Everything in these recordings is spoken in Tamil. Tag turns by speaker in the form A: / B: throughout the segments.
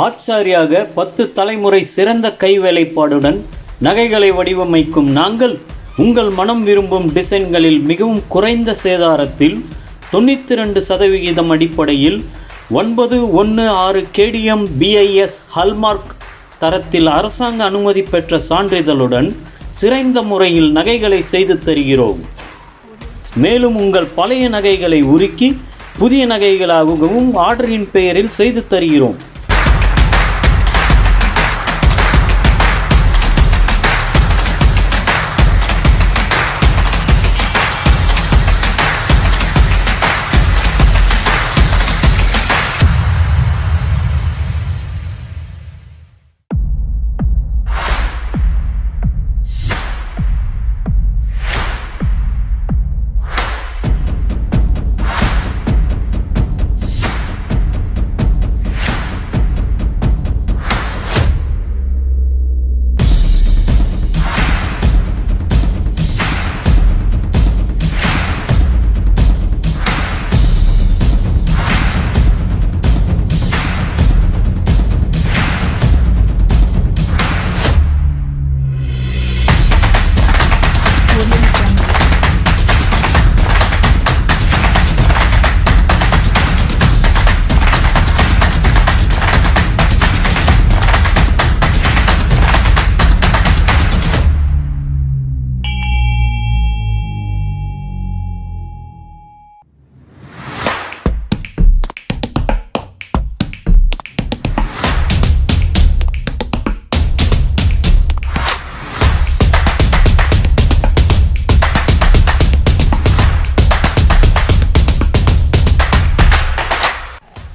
A: ஆச்சாரியாக 10 தலைமுறை சிறந்த கைவேலைப்பாடுடன் நகைகளை வடிவமைக்கும் நாங்கள் உங்கள் மனம் விரும்பும் டிசைன்களில் மிகவும் குறைந்த சேதாரத்தில் 92% அடிப்படையில் 916 KDM BIS ஹால்மார்க் தரத்தில் அரசாங்க அனுமதி பெற்ற சான்றிதழுடன் சிறந்த முறையில் நகைகளை செய்து தருகிறோம். மேலும் உங்கள் பழைய நகைகளை உருக்கி புதிய நகைகளாகவும் ஆர்டரின் பெயரில் செய்து தருகிறோம்.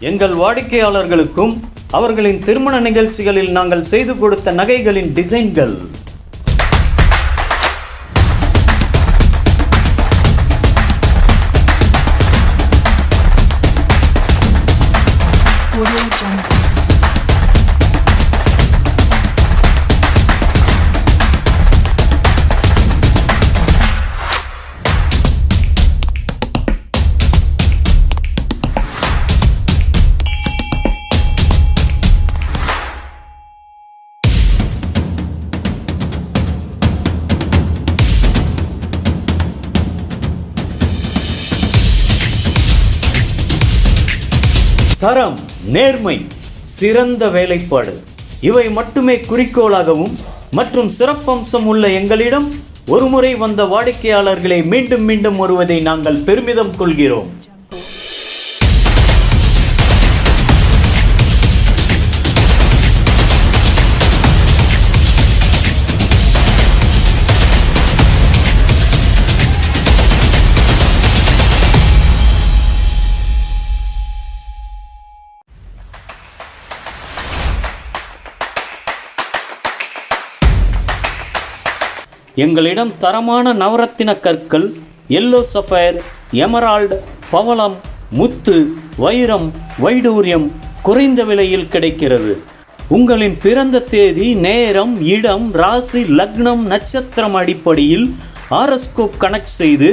A: எங்கள் வாடிக்கையாளர்களுக்கும் அவர்களின் திருமண நிகழ்ச்சிகளில் நாங்கள் செய்து கொடுத்த நகைகளின் டிசைன்கள் தரம், நேர்மை, சிறந்த வேலைப்பாடு இவை மட்டுமே குறிக்கோளாகவும் மற்றும் சிறப்பம்சம் உள்ள எங்களிடம் ஒருமுறை வந்த வாடிக்கையாளர்களை மீண்டும் மீண்டும் வருவதை நாங்கள் பெருமிதம் கொள்கிறோம். எங்களிடம் தரமான நவரத்தின கற்கள், எல்லோ சஃபயர், எமரால்டு, பவளம், முத்து, வைரம், வைடூரியம் குறைந்த விலையில் கிடைக்கிறது. உங்களின் பிறந்த தேதி, நேரம், இடம், ராசி, லக்னம், நட்சத்திரம் அடிப்படையில் ஆரோஸ்கோப் கனெக்ட் செய்து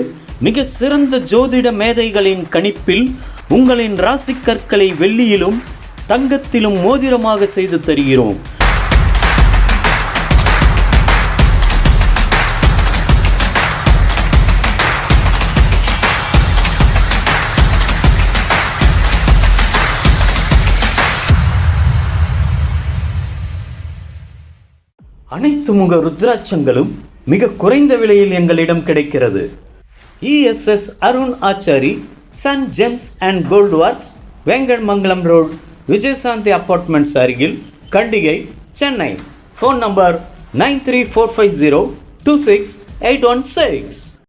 A: மிக சிறந்த ஜோதிட மேதைகளின் கணிப்பில் உங்களின் ராசி கற்களை வெள்ளியிலும் தங்கத்திலும் மோதிரமாக செய்து தருகிறோம். அனைத்து முக ருத்ராட்சங்களும் மிக குறைந்த விலையில் எங்களிடம் கிடைக்கிறது. ESS Arun Achari, sun gems and gold works, Vengadamangalam road, Vijayashanti apartments அருகில், கண்டிகை, சென்னை. Phone number 9345026816.